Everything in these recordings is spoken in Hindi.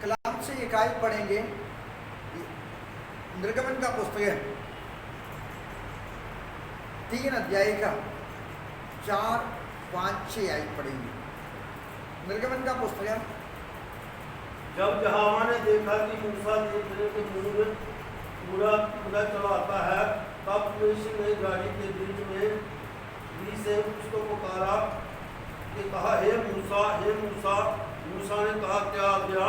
कलाम से एक आयत पढ़ेंगे, निर्गमन का पुस्तक है 3 अध्याय का 4, 5, 6 आयत पढ़ेंगे। निर्गमन का पुस्तक है। जब यहोवा ने देखा कि मूसा देखने के मुंह में पूरा चला आता है, तब परमेश्वर ने गाड़ी के बीच से उसको पुकारा कि कहा, हे मूसा, हे मूसा। मूसा ने कहा, क्या आ गया?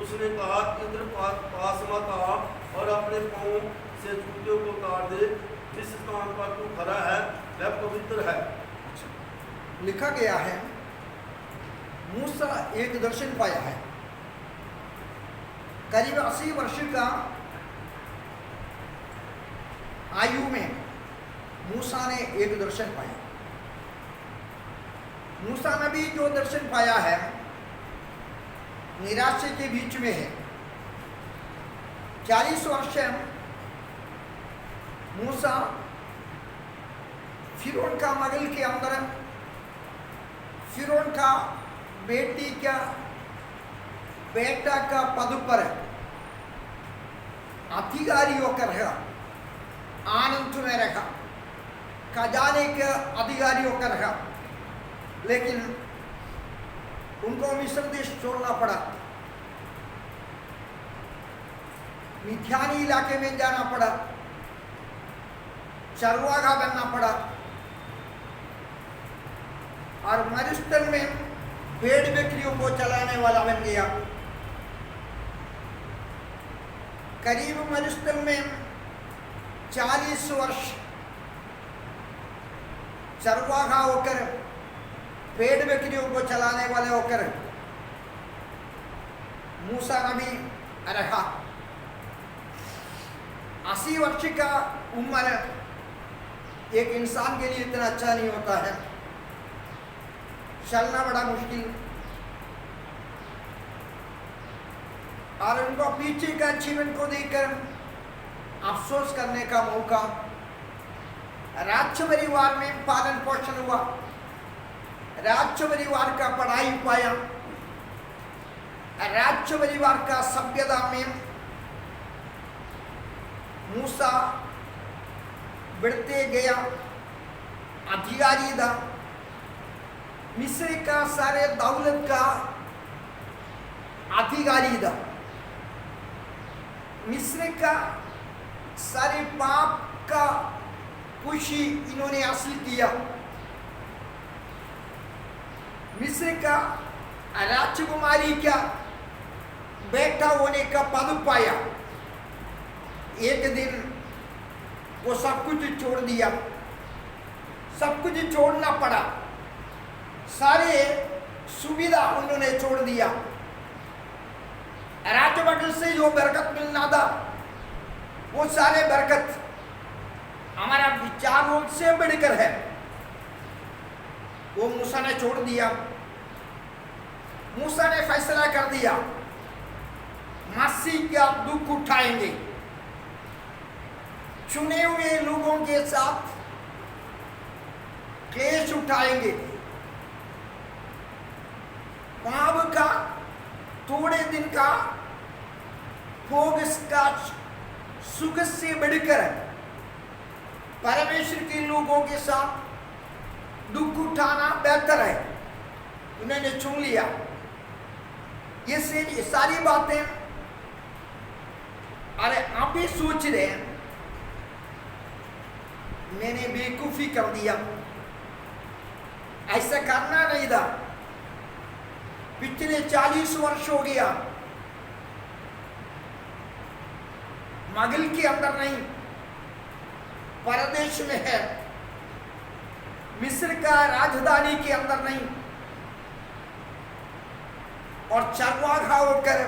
उसने कहा, इधर पास मत आ और अपने पाँव से जूते को उतार दे, जिस स्थान पर तू खड़ा है वह पवित्र है। लिखा गया है मूसा एक दर्शन पाया है। करीब 80 वर्ष का आयु में मूसा ने एक दर्शन पाया। मूसा नबी जो दर्शन पाया है निराशे के बीच में है। 40 वर्ष मूसा फिरौन का महल के अंदर फिरौन का बेटा का पद पर अधिकारी होकर रहा, आनंद में रखा, खजाने के अधिकारी होकर रहा। लेकिन उनको मिस्र देश छोड़ना पड़ा, मिथ्यानी इलाके में जाना पड़ा, चरवाहा बनना पड़ा और मरुस्थल में भेड़ बकरियों को चलाने वाला बन गया। करीब मरुस्थल में 40 वर्ष चरवाहा होकर, भेड़ बकरियों को चलाने वाले होकर मूसा नबी रहा। 80 वर्ष का उम्र एक इंसान के लिए इतना अच्छा नहीं होता है, चलना बड़ा मुश्किल। और उनको पीछे का जीवन को देखकर अफसोस करने का मौका। राज्य परिवार में पालन पोषण हुआ, राज्य परिवार का पढ़ाई पाया, राज्य परिवार का सभ्यता में मूसा बढ़ते गया, अधिकारी था। मिस्र का सारे दौलत का अधिकारी था। मिस्र का सारे पाप का खुशी इन्होंने हासिल किया। मिस्र का राजकुमारी का बेटा होने का पद पाया। एक दिन वो सब कुछ छोड़ दिया, सब कुछ छोड़ना पड़ा, सारे सुविधा उन्होंने छोड़ दिया। राजमहल से जो बरकत मिलना था वो सारे बरकत हमारा विचारों से बढ़कर है, वो मूसा ने छोड़ दिया। मूसा ने फैसला कर दिया मसीह का दुख उठाएंगे, चुने हुए लोगों के साथ क्लेश उठाएंगे। पाप का थोड़े दिन का भोग का सुख से बढ़कर परमेश्वर के लोगों के साथ दुख उठाना बेहतर है। उन्होंने चुन लिया। ये सारी बातें अरे आप ही सोच रहे हैं मैंने बेवकूफी कर दिया, ऐसा करना नहीं था। पिछले 40 वर्ष हो गया मगल के अंदर नहीं, परदेश में है, मिस्र का राजधानी के अंदर नहीं, और चरवाहा होकर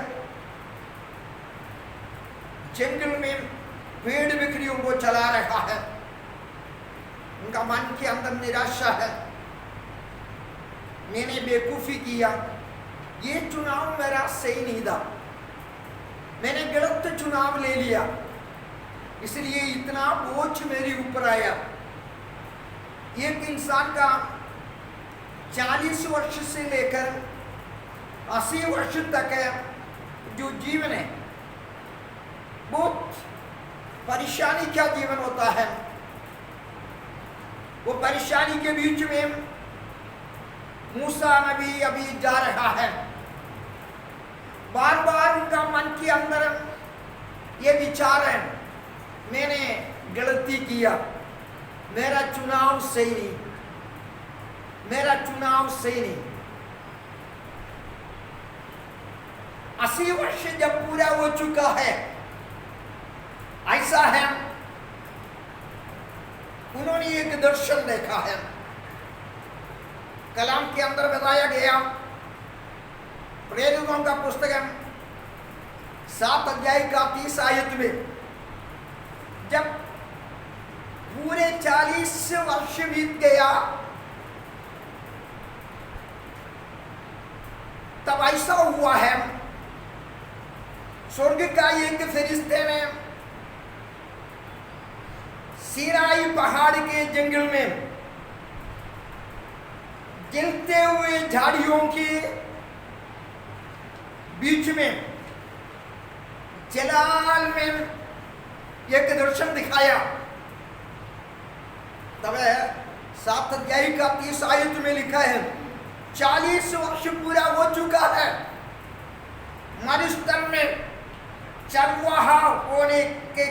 जंगल में भेड़ बकरियों को चला रहा है। उनका मन के अंदर निराशा है, मैंने बेवकूफी किया, ये चुनाव मेरा सही नहीं था, मैंने गलत चुनाव ले लिया, इसलिए इतना बोझ मेरे ऊपर आया। एक इंसान का 40 वर्ष से लेकर 80 वर्ष तक जो जीवन है बहुत परेशानी का जीवन होता है। वो परेशानी के बीच में मूसा नबी अभी जा रहा है। बार बार उनका मन के अंदर ये विचार है, मैंने गलती किया, मेरा चुनाव सही नहीं, मेरा चुनाव सही नहीं। 80 वर्ष जब पूरा हो चुका है, ऐसा है उन्होंने एक दर्शन देखा है। कलाम के अंदर बताया गया, प्रेरितों का पुस्तक 7 अध्याय का 30 आयत में, जब पूरे 40 वर्ष बीत गया तब ऐसा हुआ है, स्वर्ग का एक फरिश्ते ने सीनाई पहाड़ के जंगल में जलते हुए झाड़ियों के बीच में जलाल में एक दर्शन दिखाया। तब 7 अध्याय का 30 आयत में लिखा है, 40 वर्ष पूरा हो चुका है, मरुस्थल में चरवाहा होने के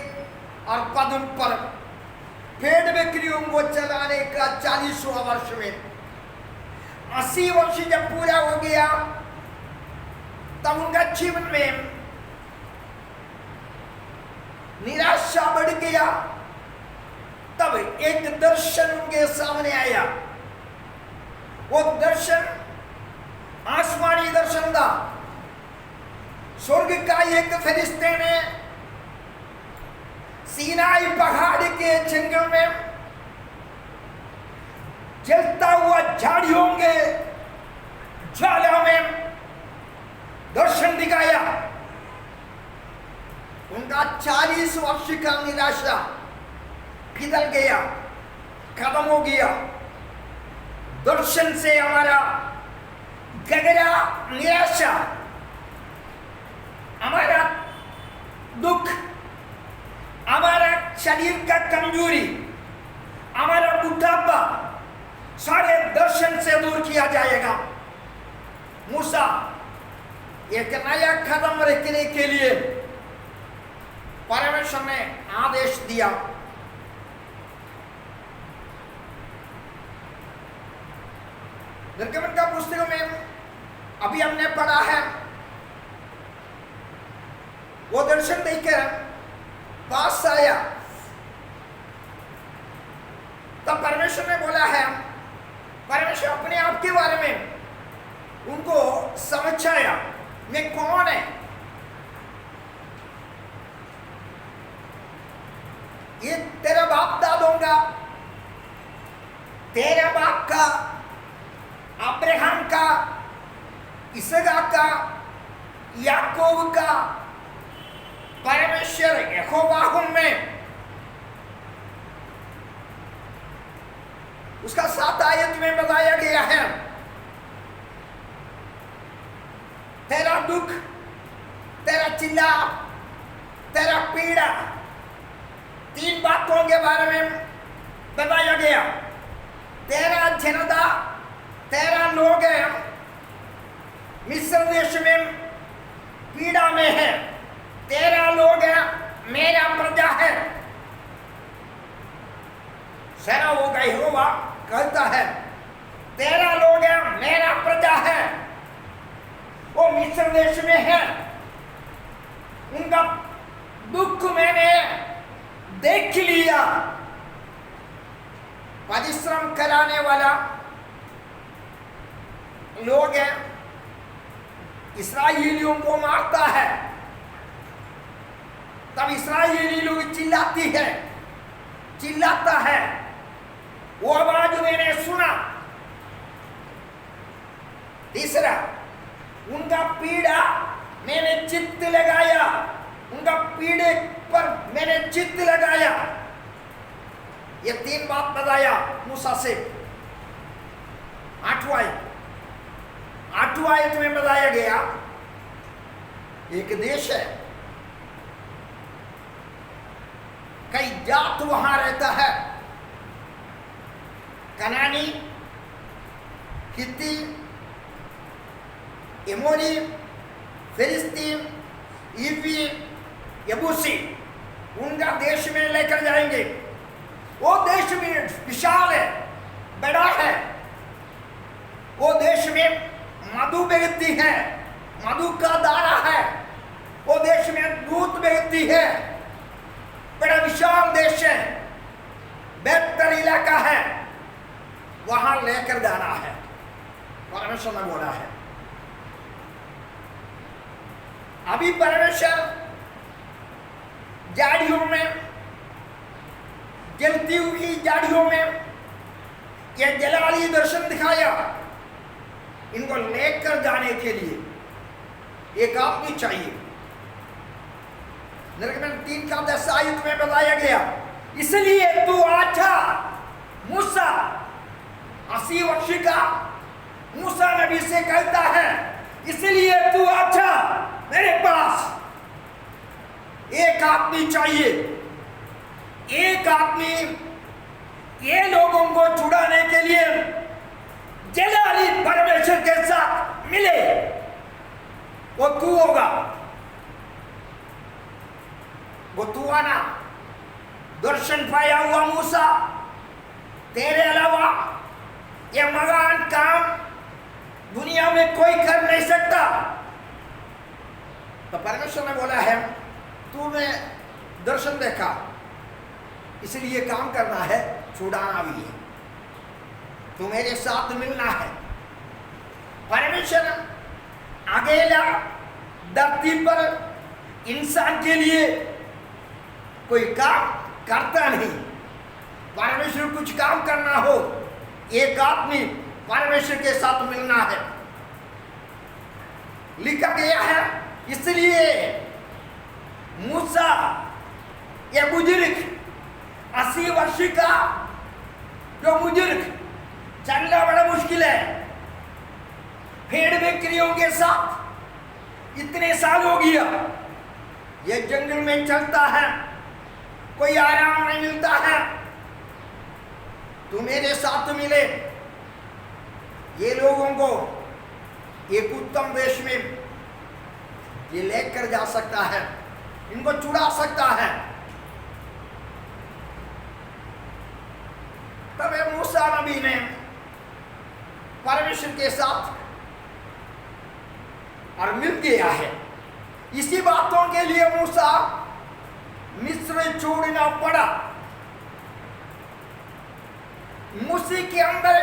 और पद पर भेड़ बकरियों को चलाने का 40वां वर्ष में 80 वर्ष जब पूरा हो गया तब उनका जीवन में निराशा बढ़ गया। तब एक दर्शन उनके सामने आया। वो दर्शन आसमानी दर्शन था। स्वर्ग का एक फरिश्ते ने सीनाई पहाड़ के जंगल में जलता हुआ झाड़ियों के ज्वाला में दर्शन दिखाया। उनका 40 वर्ष का निराशा पिघल गया, खत्म हो गया। दर्शन से हमारा गहरा निराशा, हमारा दुख, हमारा शरीर का कमजोरी, हमारा बुढ़ापा सारे दर्शन से दूर किया जाएगा। मूसा एक नया कदम रखने के लिए परमेश्वर ने आदेश दिया। निर्गमन का पुस्तक में अभी हमने पढ़ा है, वो दर्शन देखकर पास आया तब परमेश्वर ने बोला है, परमेश्वर अपने आप के बारे में उनको समझाया, मैं कौन है। ये तेरा बाप दादों का, तेरा बाप का, अब्राहम का, इसहाक का, याकूब का परमेश्वर यहोवा हूं मैं। उसका 7 आयत में बताया गया है, तेरा दुख, तेरा चिल्ला, तेरा पीड़ा, 3 बातों के बारे में बताया गया। तेरा जनता, तेरा लोग है मिस्र देश में पीड़ा में है, तेरा लोग है मेरा प्रजा है। सेनाओं का यहोवा कहता है, तेरा लोग है मेरा प्रजा है। वो मिस्र देश में है, उनका दुख मैंने देख लिया। परिश्रम कराने वाला लोग है, इस्राएलियों को मारता है, तब इस्राएली लोग चिल्लाता है। वो आवाज मैंने सुना। तीसरा, उनका पीड़ा मैंने चित्त लगाया, उनका पीड़े पर मैंने चित्त लगाया। ये 3 बात बताया मूसा से। 8वां आयत में बताया गया, एक देश है, कई जात वहां रहता है, कनानी, हित्ती, एमोरी, फिलिस्तीन, ईवी, यबूसी, उनका देश में लेकर जाएंगे। वो देश में विशाल है, बड़ा है। वो देश में मधु बहती है, मधु का धारा है। वो देश में दूध बहती है, बड़ा विशाल देश है, बेहतर इलाका है, वहां लेकर जाना है, परमेश्वर ने बोला है। अभी परमेश्वर झाड़ियों में, जलती हुई झाड़ियों में यह जलाली दर्शन दिखाया। इनको लेकर जाने के लिए एक आदमी चाहिए। निर्गमन 3 का 10 आयत में बताया गया, इसलिए तू आजा मूसा, 80 वर्ष का मूसा नबी से कहता है, इसलिए तू आजा मेरे पास। एक आदमी चाहिए, एक आदमी ये लोगों को छुड़ाने के लिए जलाली परमेश्वर के साथ मिले, वो तू होगा, वो तू आना। दर्शन पाया हुआ मूसा, तेरे अलावा ये महान काम दुनिया में कोई कर नहीं सकता। तो परमेश्वर ने बोला है, तूने दर्शन देखा, इसलिए काम करना है, छुड़ाना भी है, तू मेरे साथ मिलना है। परमेश्वर अकेला धरती पर इंसान के लिए कोई काम करता नहीं। परमेश्वर कुछ काम करना हो, एक आदमी परमेश्वर के साथ मिलना है। लिखा गया है, इसलिए मूसा ये बुजुर्ग 80 वर्ष का जो बुजुर्ग, चलना बड़ा मुश्किल है, भेड़ बकरियों के साथ इतने साल हो गया, ये जंगल में चलता है, कोई आराम नहीं मिलता है। तू मेरे साथ मिले, ये लोगों को एक उत्तम देश में ये लेकर जा सकता है, इनको छुड़ा सकता है। तब मूसा नबी ने परमेश्वर के साथ और मिल गया है। इसी बातों के लिए मूसा मिस्र छोड़ना पड़ा। मूसा के अंदर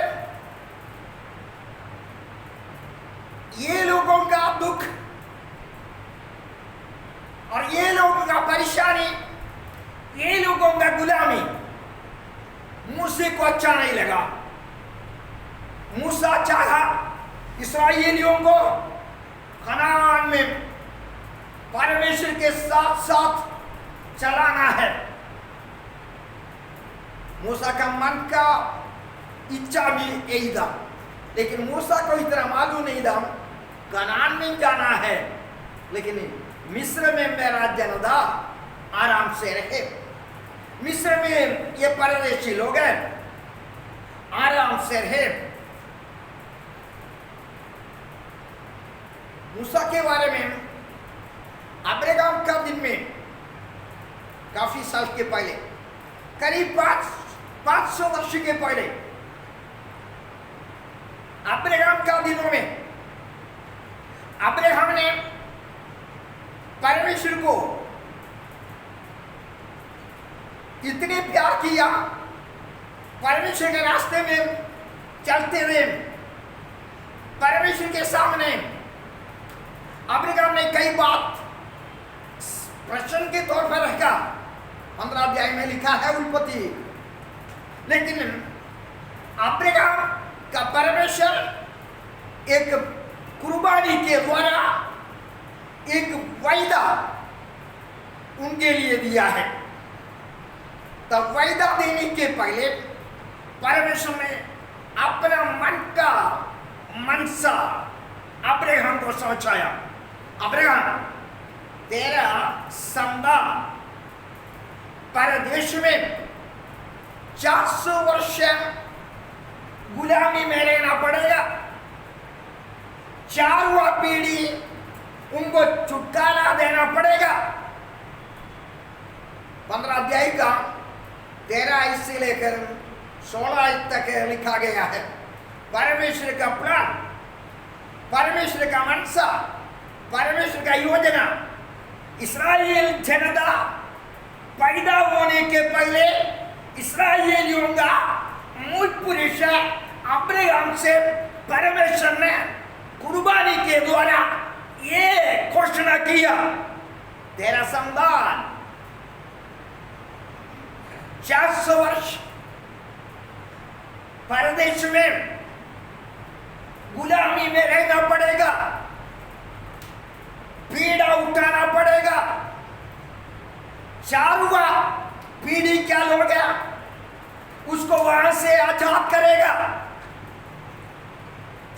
ये लोगों का दुख और ये लोगों का परेशानी, ये लोगों का गुलामी मूसा को अच्छा नहीं लगा। मूसा चाहा इस्राएलियों को कनान में परमेश्वर के साथ साथ चलाना है। मूसा का मन का इच्छा भी यही था, लेकिन मूसा को इतना मालूम नहीं था कनान में जाना है, लेकिन मिस्र में मेरा जनता आराम से रहे। मिस्र में ये परदेशी लोग हैं, आराम से रहे। मूसा के बारे में अब्राहम का दिन में काफी साल के पहले, करीब 500 वर्ष के पहले, अब्राहम का दिनों में अब्राहम ने परमेश्वर को इतने प्यार किया, परमेश्वर के रास्ते में चलते हुए परमेश्वर के सामने अब्राहम ने कई बात प्रश्न के तौर पर रखा। 15 अध्याय में लिखा है उत्पत्ति। लेकिन अब्राहम का परमेश्वर एक कुर्बानी के द्वारा एक वायदा उनके लिए दिया है। तब वायदा देने के पहले परमेश्वर ने अपना मन का मनसा अब्राहम को समझाया। अब्राहम तेरा संतान परदेश में 400 वर्ष गुलामी में रहना पड़ेगा। 4वां पीढ़ी उनको छुटकारा देना पड़ेगा। 15 अध्याय का 13 से लेकर 16 तक लिखा गया है। परमेश्वर का प्लान, परमेश्वर का मनसा, परमेश्वर का योजना। इस्राएल जनता पैदा होने के पहले इस्राएलियों का मूल पुरुष अब्राहम से परमेश्वर ने कुर्बानी के द्वारा ये घोषणा किया, तेरा संतान 400 वर्ष परदेश में गुलामी में रहना पड़ेगा, पीड़ा उठाना पड़ेगा। 4वां पीढ़ी क्या लोगे उसको वहां से आजाद करेगा।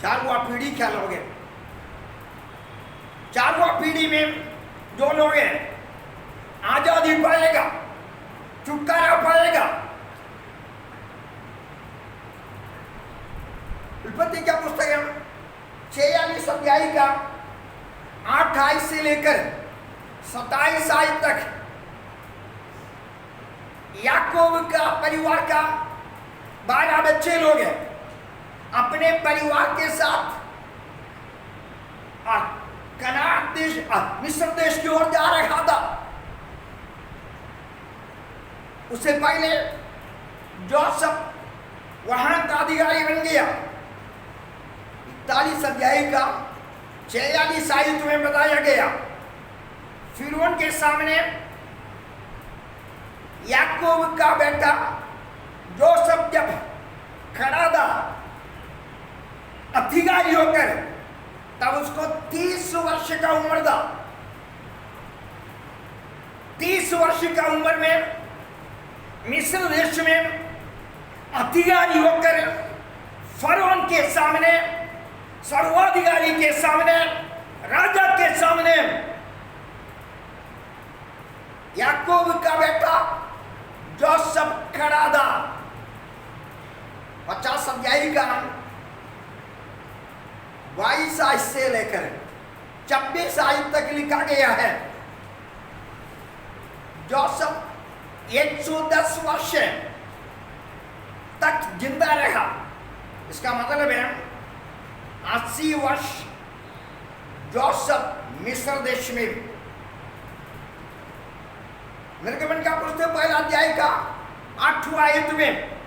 4वां पीढ़ी क्या लोगे? 4वां पीढ़ी में जो लोग हैं आजादी पाएगा, छुटकारा पाएगा। उत्पत्ति क्या पुस्तक है 46 अध्याय का 28 से लेकर 27 आयत तक याकूब का परिवार का 12 बच्चे लोग हैं, अपने परिवार के साथ कनान देश मिस्र देश की ओर जा रहा था। उससे पहले जोसेफ वहां का अधिकारी बन गया। 41 अध्याय का 46 आयत में बताया गया, फिरौन के सामने याकूब का बेटा जोसेफ जब खड़ा था अधिकारी होकर, तब उसको 30 वर्ष का उम्र था। 30 वर्ष का उम्र में मिस्र देश में अधिकारी होकर फरौन के सामने, सर्वाधिकारी के सामने, राजा के सामने याकूब का बेटा जोसेफ खड़ा था। 50 अध्याय का 22 आयत से लेकर 26 आयत तक लिखा गया है, जोसेफ 110 वर्ष तक जिंदा रहा। इसका मतलब है 80 वर्ष जोसेफ मिस्र देश में। निर्गमन का पुस्तक 1 अध्याय का 8वां आयत में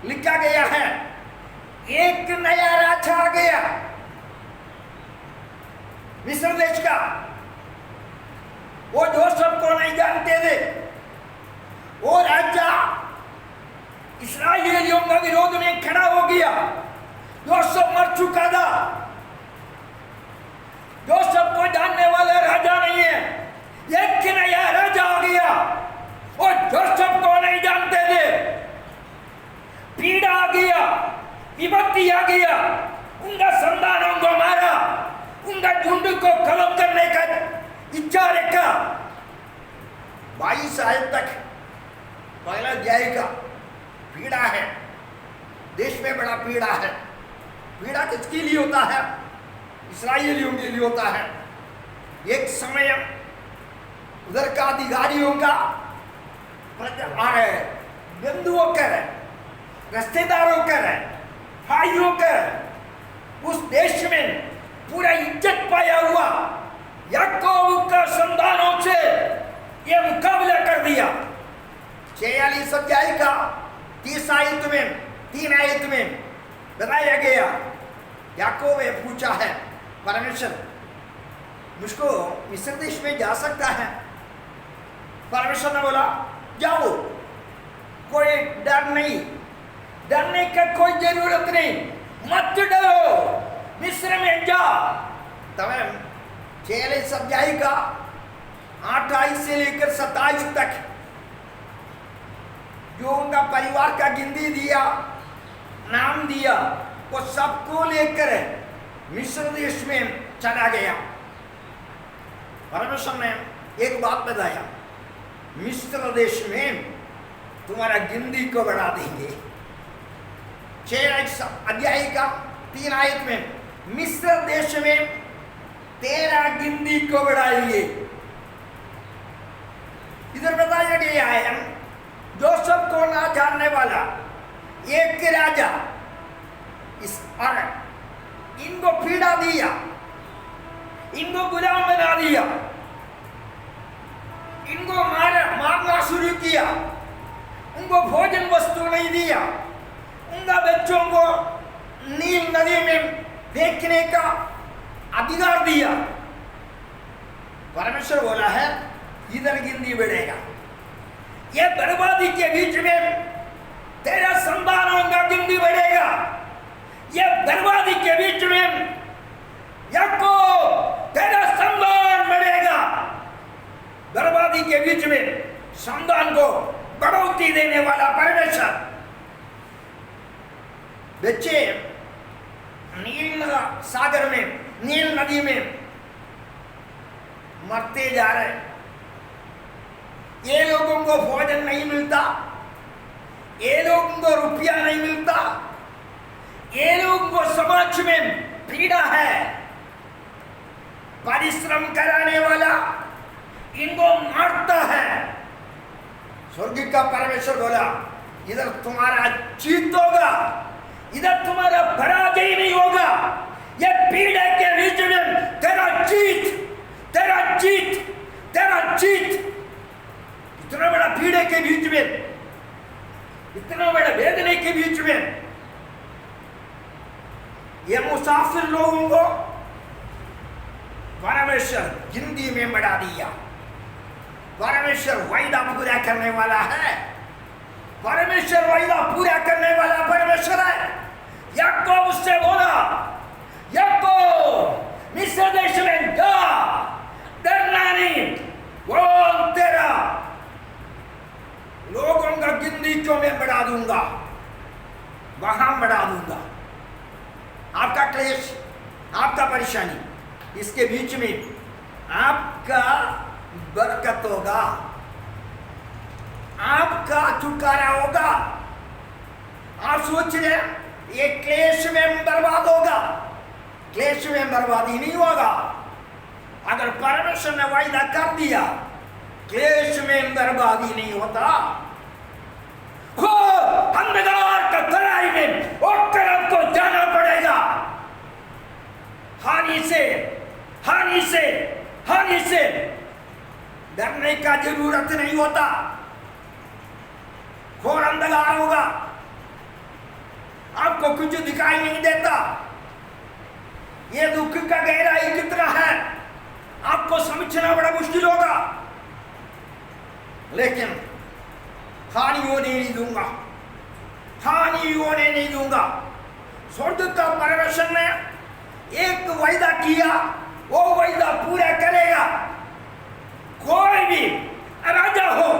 लिखा गया है, एक नया राजा आ गया मिस्र देश का। वो जोसेफ को नहीं जानते थे। वो राजा इस्राएलियों के विरोध में खड़ा हो गया। जोसेफ मर चुका था। जोसेफ को जानने वाला राजा नहीं है, एक नया राजा आ गया। वो जोसेफ को नहीं जानते थे। पीड़ा आ गया, विपत्ति आ गया, उनका संतानों को मारा, उनका झुंड को खत्म करने का इच्छा रखा। 22 आयत तक 1 अध्याय का पीड़ा है, देश में बड़ा पीड़ा है। पीड़ा किसके लिए होता है? इस्राएलियों के लिए होता है। एक समय उधर का अधिकारियों का बंधुओं का, रिश्तेदारों का, भाइयों का, उस देश में पूरा इज्जत पाया हुआ याकूब का संतानों से ये मुकाबला कर दिया। 46 अध्याय का 3 आयत में बताया गया, याकूब ने पूछा है, परमेश्वर मुझको मिस्र देश में जा सकता है? परमेश्वर ने बोला जाओ, कोई डर नहीं, डरने का कोई जरूरत नहीं, मत डरो, मिस्र में जा। तब 46 अध्याय का 28 से लेकर 27 तक जो उनका परिवार का गिनती दिया, नाम दिया, वो सबको लेकर मिस्र देश में चला गया। परमेश्वर ने एक बात बताया, मिस्र देश में तुम्हारा गिनती को बढ़ा देंगे। 6 अध्याय का 3 आयत में, मिस्र देश में तेरा गिनती को बढ़ाएंगे। इधर बताया गया है, जोसेफ को ना जानने वाला एक राजा इस और इनको पीड़ा दिया, इनको गुलाम बना दिया, इनको मारना शुरू किया, उनको भोजन वस्तु नहीं दिया, उनका बच्चों को नील नदी में फेंकने का अधिकार दिया। परमेश्वर बोला है इधर गिनती बढ़ेगा, ये बर्बादी के बीच में तेरा संतानों का गिनती बढ़ेगा, ये बर्बादी के बीच में याकूब तेरा संतान बढ़ेगा। बर्बादी के बीच में संतान को बढ़ोतरी देने वाला परमेश्वर। बच्चे नील सागर में, नील नदी में मरते जा रहे, ये लोगों को भोजन नहीं मिलता, ये लोगों को रुपया नहीं मिलता, ये लोगों को समाज में पीड़ा है। परिश्रम कराने वाला इनको मारता है। स्वर्ग का परमेश्वर बोला इधर तुम्हारा जीत होगा, इधर तुम्हारा पराजय नहीं होगा। ये पीड़ा के बीच में तेरा जीत, तेरा जीत, तेरा जीत। इतना बड़ा पीड़े के बीच में, इतना बड़ा वेदने के बीच में ये मुसाफिर लोगों को परमेश्वर गिनती में बढ़ा दिया। परमेश्वर वायदा पूरा करने वाला है, परमेश्वर वायदा पूरा करने वाला परमेश्वर है। याकूब उससे बोला, याकूब मिस्र देश में जा, डरना नहीं, वो तेरा लोगों का गिनती को मैं बढ़ा दूंगा, वहां बढ़ा दूंगा। आपका क्लेश, आपका परेशानी, इसके बीच में आपका बरकत होगा, आपका छुटकारा होगा। आप सोच रहे ये क्लेश में बर्बाद होगा, क्लेश में बर्बादी नहीं होगा। अगर परमेश्वर ने वायदा कर दिया, क्लेश में बर्बादी नहीं होता। हो अंधकार का तराई में और तरफ को जाना पड़ेगा। हानि से, हानि से, हानि से डरने का जरूरत नहीं होता। घोर अंधकार होगा, आपको कुछ दिखाई नहीं देता। ये दुख का गहराई कितना है आपको समझना बड़ा मुश्किल होगा, लेकिन हानि होने नहीं दूंगा, हानि होने नहीं दूंगा। स्वर्ग का परमेश्वर ने एक वायदा किया, वो वायदा पूरा करेगा। कोई भी राजा हो,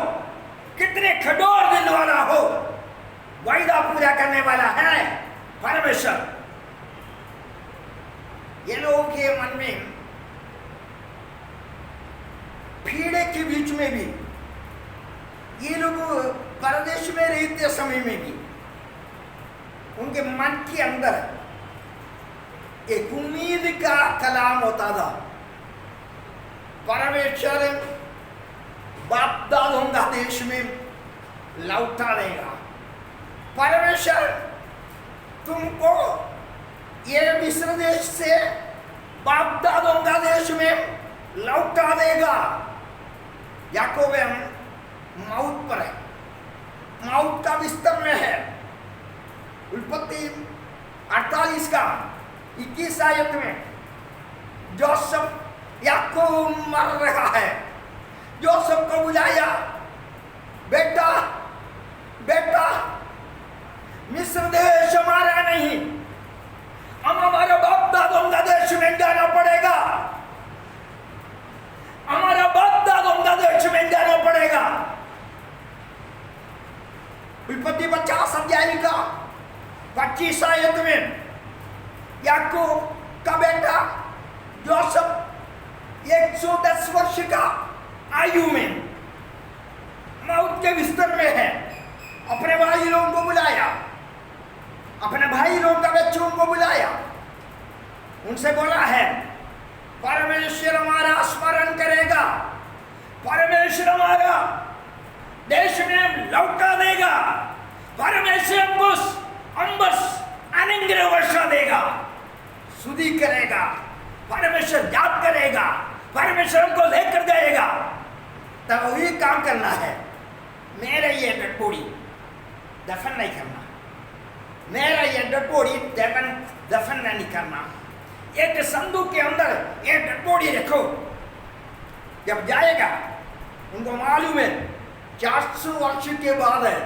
कितने खडोर दिल वाला हो, वायदा पूरा करने वाला है परमेश्वर। ये लोगों के मन में पीड़े के बीच में भी, ये लोग परदेश में रहते समय में भी, उनके मन के अंदर एक उम्मीद का कलाम होता था। परमेश्वर बाप दादों का देश में लौटा देगा, परमेश्वर तुमको ये मिस्र देश से बाप दादों का देश में लौटा देगा। याकूब मौत पर है, मौत का बिस्तर में है। उत्पत्ति 48 का 21 आयत में जोसेफ याकूब मर रहा है। जोसेफ को बुलाया, बेटा बेटा मिस्र देश हमारा नहीं, हम हमारे बाप दादों का देश में जाना पड़ेगा, हमारा बाप दादों का देश में जाना पड़ेगा। उत्पत्ति 50 अध्याय का 25 आयत में याकूब का बेटा जोसेफ एक 110 वर्ष का आयु में मौत के बिस्तर में है, अपने भाई लोगों को बुलाया, अपने भाई लोगों का बच्चों को बुलाया, उनसे बोला है परमेश्वर हमारा स्मरण करेगा, परमेश्वर हमारा देश में लौटा देगा, परमेश्वर हमको अनुग्रह वर्षा देगा, सुधि करेगा, परमेश्वर याद करेगा, परमेश्वर हमको लेकर जाएगा। तब वही काम करना है। मेरा ये डेड बॉडी दफन नहीं करना, मेरा ये डेड बॉडी दफन नहीं करना। एक संदूक के अंदर ये डेड बॉडी रखो, जब जाएगा उनको मालूम है 400 वर्ष के बाद है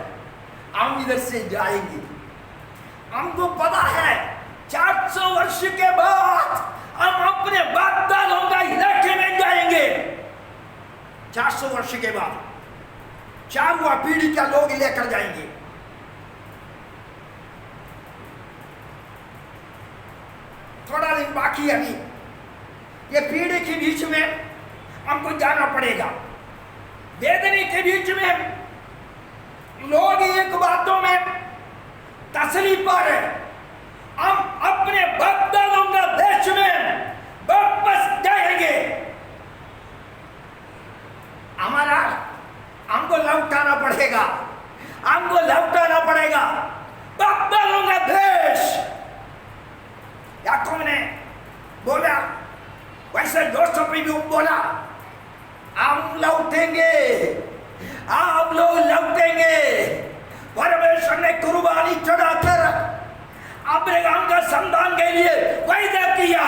हम इधर से जाएंगे। हमको पता है 400 वर्ष के बाद हम अपने बाप दादों का इलाके में जाएंगे। 400 वर्ष के बाद 4वां पीढ़ी का लोग लेकर जाएंगे। थोड़ा दिन बाकी अभी, ये पीढ़ी के बीच में हमको जाना पड़ेगा। वेदनी के बीच में लोग एक बातों में तसली पर है, हम अपने बाप दादों का देश में वापस जाएंगे। हमारा हमको लौटाना पड़ेगा, हमको लौटाना पड़ेगा बाप दादों का देश। याकूब ने बोला, वैसे जोसेफ भी बोला, हम लौटेंगे, आप लोग लौटेंगे। परमेश्वर ने कुर्बानी चढ़ाकर अब्राहम का संतान के लिए वायदा किया।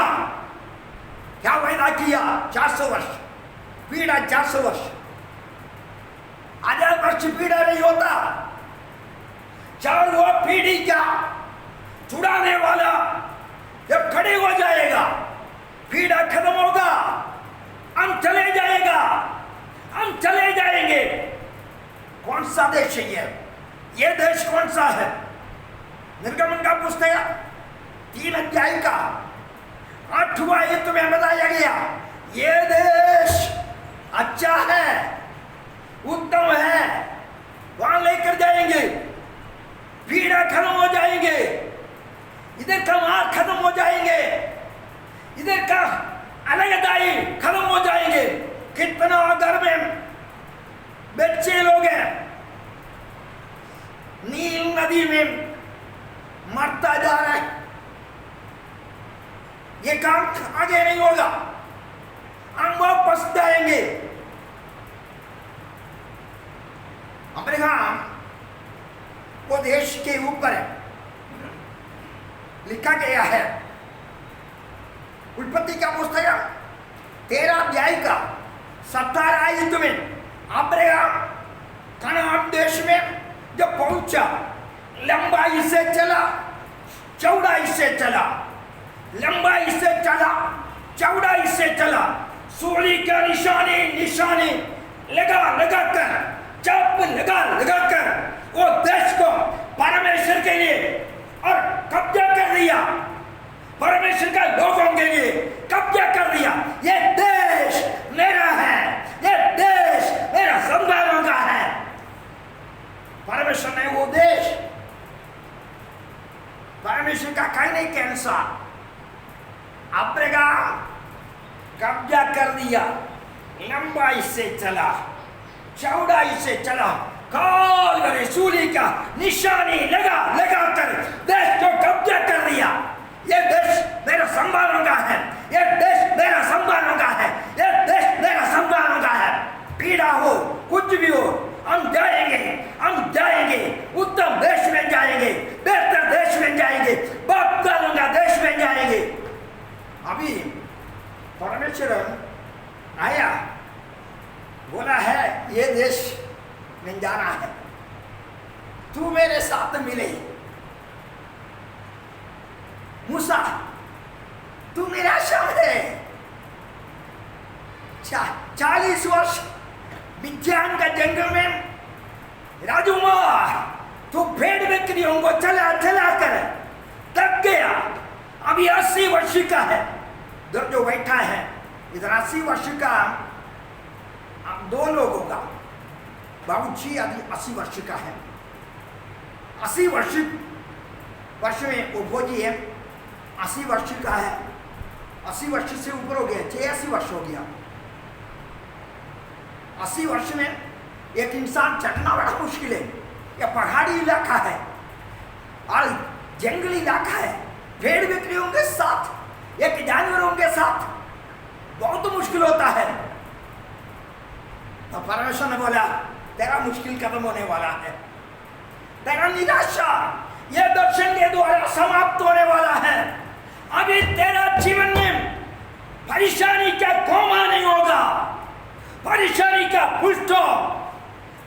क्या वायदा किया? 400 वर्ष पीड़ा, 400 वर्ष, 1000 वर्ष पीड़ा नहीं होता। जब वो पीढ़ी का छुड़ाने वाला जब खड़े हो जाएगा, पीड़ा खत्म होगा, हम चले जाएगा, हम चले जाएंगे। कौन सा देश है ये देश कौन सा है? निर्गमन का पुस्तक 3 अध्याय का 8वां आयत में बताया गया, ये देश अच्छा है, उत्तम है, वहां लेकर जाएंगे, पीड़ा खत्म हो जाएंगे, इधर का मार खत्म हो जाएंगे, इधर का अलगदाई खत्म हो जाएंगे। कितना घर में बच्चे लोग हैं नील नदी में मरता जा रहा है, ये काम आगे नहीं होगा, हम वापस जाएंगे। अब्राहम वो देश के ऊपर है, लिखा गया है उत्पत्ति का पुस्तक 13 अध्याय का 17 आयत में, अब्राहम कनान देश में जब पहुंचा, लंबाई से चला, चौड़ाई से चला, लंबाई से चला, चौड़ाई से चला, सूली का निशानी लगा लगा कर, चाप लगा लगा कर वो देश को परमेश्वर के लिए और कब्जा कर लिया, परमेश्वर का लोगों के लिए कब्जा कर लिया। ये देश मेरा है, ये देश मेरा संतानों का है। परमेश्वर ने वो देश परमेश्वर का कहने के अनुसार अब्राहम कब्जा कर दिया, लंबाई से चला, चौड़ाई से चला, काल सूली का निशानी लगा लगा कर देश को कब्जा कर लिया। ये देश मेरा संतानों का है, ये देश मेरा संतानों का है, ये देश मेरा संतानों का है। पीड़ा हो, कुछ भी हो, हम जाएंगे, हम जाएंगे, उत्तम देश में जाएंगे, बेहतर देश में जाएंगे, बाप दादों का देश में जाएंगे। अभी परमेश्वर आया, बोला है ये देश में जाना है, तू मेरे साथ मिले। मूसा तू मेरा शाम है, 40 वर्ष विज्ञान का जंगल में राजकुमार तो भेड़ बकरियों को चला चला कर थक गया, अभी 80 वर्ष का है। जो बैठा है इधर 80 वर्ष का दो लोगों का, बाबूजी अभी 80 वर्ष का है, 80 वर्ष में वो भोजी है 80 वर्ष का है, 80 वर्ष से ऊपर हो गया, 86 वर्ष हो गया। 80 वर्ष में एक इंसान चलना बड़ा मुश्किल है। यह पहाड़ी इलाका है और जंगली इलाका है, भेड़ बकरियों के साथ, एक जानवरों के साथ बहुत मुश्किल होता है। तो परमेश्वर ने बोला तेरा मुश्किल खत्म होने वाला है, तेरा निराशा यह दर्शन के द्वारा समाप्त होने वाला है। अभी तेरा जीवन में परेशानी का कोमा नहीं होगा, परेशानी का पुष्ट,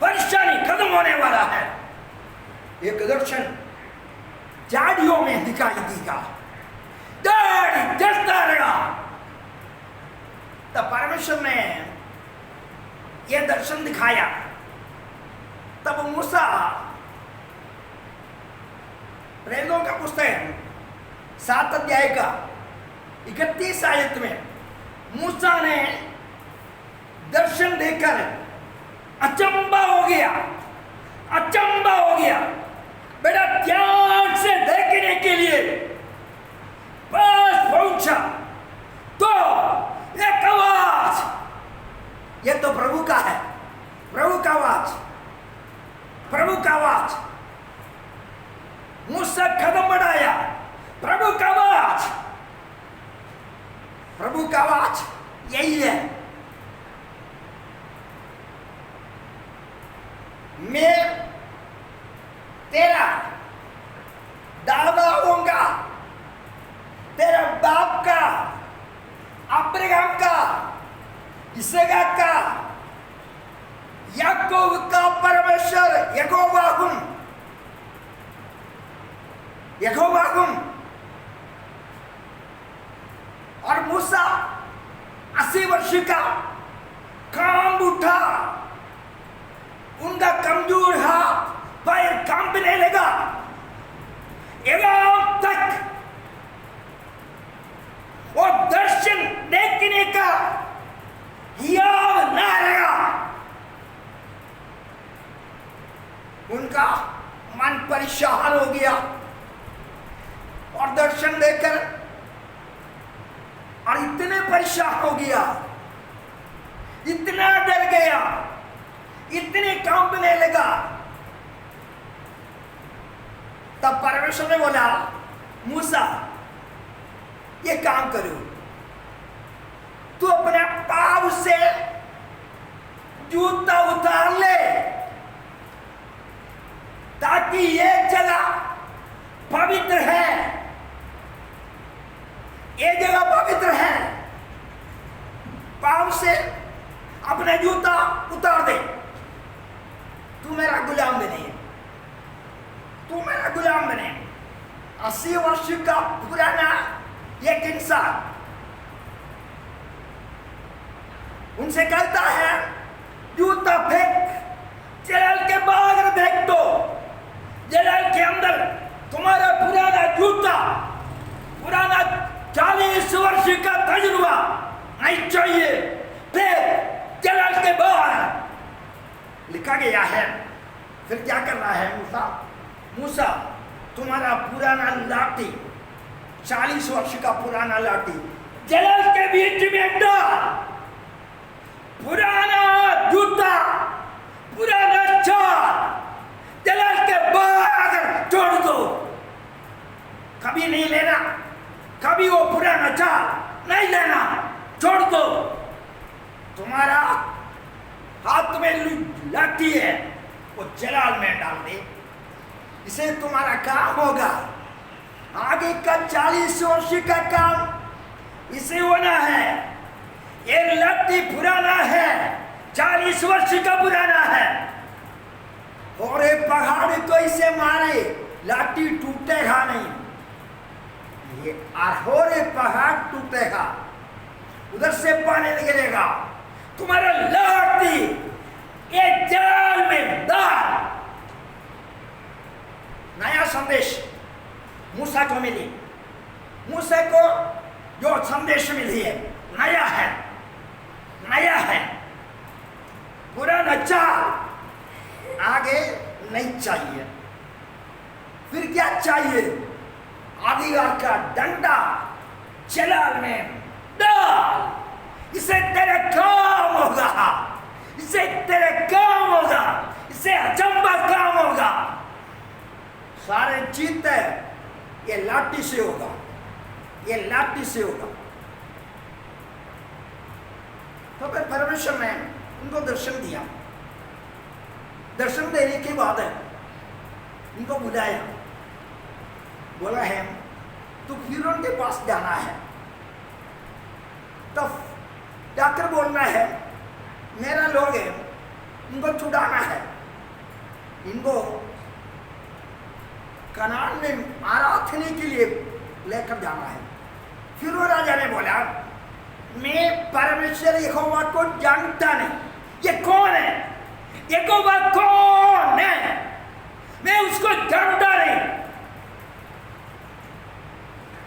परेशानी खत्म होने वाला है। एक दर्शन झाड़ियों में दिखाई देगा, दाढ़ी जलता रहेगा। तब परमेश्वर ने यह दर्शन दिखाया। तब मूसा, प्रेरितों का पुस्तक 7 अध्याय का 31 आयत में मूसा ने दर्शन देखकर अचंबा हो गया, अचंबा हो गया। बड़ा ध्यान से देखने के लिए बस पहुंचा तो एक आवाज, ये तो प्रभु का है, प्रभु का आवाज, प्रभु का आवाज। मुझसे कदम बढ़ाया, प्रभु का आवाज, प्रभु का आवाज यही है, मैं तेरा दादा होऊंगा, तेरा बाप का, अब्राहम का, इसहाक का, याकूब का परमेश्वर यहोवा हूं, यहोवा हूं। और मूसा 80 वर्ष का काम उठा, उनका कमजोर हाथ पैर कांपने लगा, एवं तक वो दर्शन देखने का हियाव न रहा। उनका मन परेशान हो गया और दर्शन देखकर और इतने परेशान हो गया, इतना डर गया, इतने कांपने लगा। तब परमेश्वर ने बोला मूसा ये काम करो, तू अपने पांव से जूता उतार ले ताकि ये जगह पवित्र है, ये जगह पवित्र है। पांव से अपने जूता उतार दे, तू मेरा गुलाम बने, तू मेरा गुलाम बने। 80 वर्ष का पुराना एक इंसान उनसे कहता है जूता फेंक, जलाल के बाहर फेंक दो, जलाल के अंदर तुम्हारा पुराना जूता, पुराना 40 वर्ष का तजुर्बा नहीं चाहिए, फिर जलाल के बाहर लिखा गया है। फिर क्या करना है मूसा तुम्हारा पुराना लाठी, 40 वर्ष का पुराना लाठी जलाल के बीच में डाल, पुराना जूता, पुराना चाल जलाल के बाहर छोड़ दो, कभी नहीं लेना, कभी वो पुराना चाल नहीं लेना, छोड़ दो। तुम्हारा हाथ में लाठी है वो जलाल में डाल दे, इसे तुम्हारा काम होगा। आगे का 40 वर्ष का काम इसे होना है। ये लाठी पुराना है, 40 वर्ष का पुराना है, और ये पहाड़ तो इसे मारे लाठी टूटेगा नहीं, ये और पहाड़ टूटेगा, उधर से पानी निकलेगा। तुम्हारा लाठी एक जाल में डाल। नया संदेश मूसा को मिली, मूसा को जो संदेश मिली है नया है, नया है, पुराना चाल आगे नहीं चाहिए। फिर क्या चाहिए? अधिकार का डंडा चलाल में डाल, इससे तेरे काम होगा, इससे तेरे काम होगा, इससे अचंबा काम होगा। सारे जीते ये लाठी से होगा, ये लाठी से होगा। तो फिर परमेश्वर ने उनको दर्शन दिया। दर्शन देने के बाद उनको बुलाया, बोला है तू फिरौन के पास जाना है, तो जाकर बोलना है मेरा लोग है, इनको छुड़ाना है, इनको कनान में आराधने के लिए लेकर जाना है। फिर वो राजा ने बोला मैं परमेश्वर यहोवा को जानता नहीं, ये कौन है? यहोवा कौन है? मैं उसको जानता नहीं,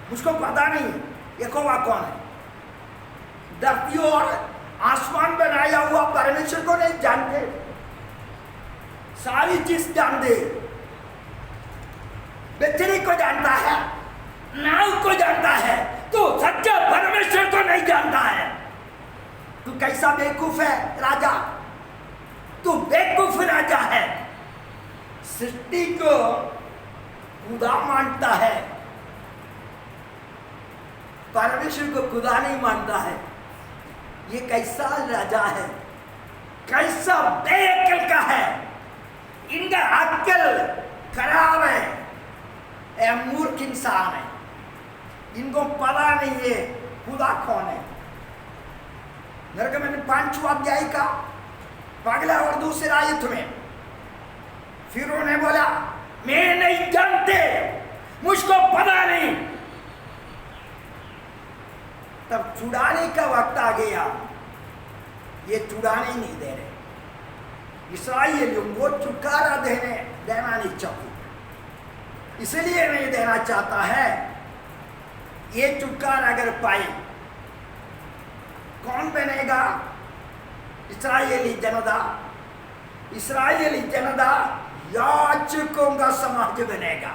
मुझको पता नहीं यहोवा कौन है। धरती और आसमान बनाया हुआ परमेश्वर को नहीं जानते, सारी चीज जानते। बेचारी को जानता है, नाव को जानता है, तू सच्चा परमेश्वर को नहीं जानता है। तू कैसा बेवकूफ है राजा, तू बेवकूफ राजा है। सृष्टि को खुदा मानता है, परमेश्वर को खुदा नहीं मानता है। ये कैसा राजा है, कैसा बेअक्ल का है। इनका अक्ल खराब है, ये मूर्ख इंसान है, इनको पता नहीं है खुदा कौन है। निर्गमन 5वां अध्याय का पहला और दूसरा आयत में फिर उन्होंने बोला मैं नहीं जानते, मुझको पता नहीं। तब छुड़ाने का वक्त आ गया, ये छुड़ाने नहीं दे रहे। इस्राएलियों को छुटकारा देना नहीं चाहते, इसलिए नहीं देना चाहता है। ये छुटकारा अगर पाए कौन बनेगा? इस्राएली जनता। इस्राएली जनता याजकों का समाज बनेगा,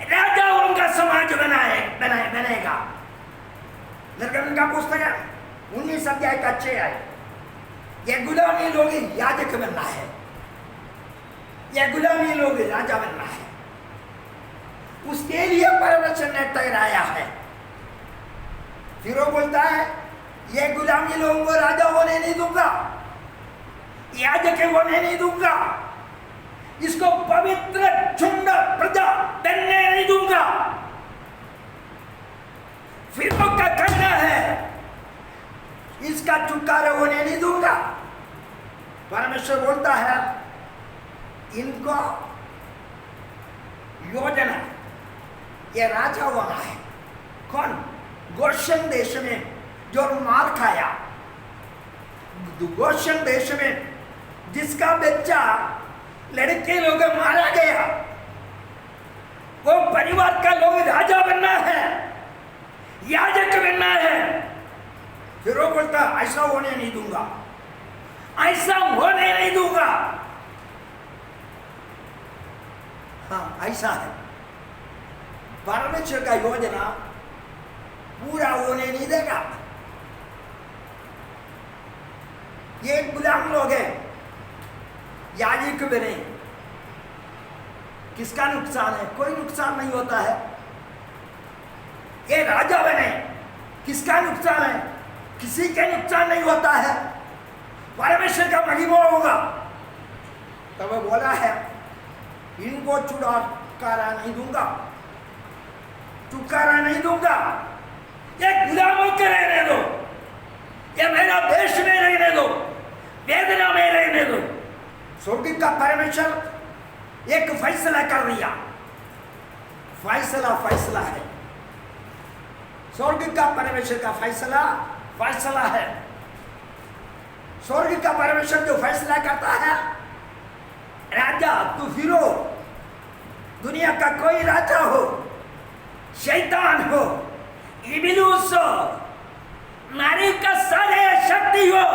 राजाओं का समाज बनेगा। निर्गमन का पुस्तक है 19 अध्याय का 6 है। ये गुलामी लोग याजक बनना है, ये गुलामी लोग राजा बनना है, उसके लिए परमेश्वर ने ठहराया है। फिर वो बोलता है ये गुलामी लोगों को राजा होने नहीं दूंगा, याजक होने नहीं दूंगा, इसको पवित्र झुंड प्रजा बनने नहीं दूंगा। फिर वो क्या करना है? इसका छुटकारा होने नहीं दूंगा। परमेश्वर बोलता है इनको योजना, ये राजा हुआ है। कौन? गोशन देश में जो मार खाया, गोशन देश में जिसका बच्चा लड़के लोग मारा गया, वो परिवार का लोग राजा बनना है, याजक बनना है। फिर वो बोलता ऐसा होने नहीं दूंगा, ऐसा होने नहीं दूंगा। हाँ, ऐसा है। परमेश्वर का योजना पूरा होने नहीं देगा। ये गुलाम लोग हैं, याजक बने, किसका नुकसान है? कोई नुकसान नहीं होता है। ये राजा बने, किसका नुकसान है? किसी के नुकसान नहीं होता है, परमेश्वर का महिमा होगा। तब वो बोला है इनको छुटकारा नहीं दूंगा, छुटकारा नहीं दूंगा। ये गुलामों के रहने दो, ये मेरा देश में रहने दो, वेदना में रहने दो। स्वर्ग का परमेश्वर एक फैसला कर दिया, फैसला है। स्वर्ग का परमेश्वर का फैसला है। स्वर्ग का परमेश्वर जो फैसला करता है, राजा तू फिरो, दुनिया का कोई राजा हो, शैतान हो, इब्लीस हो, नारी का सारे शक्ति हो,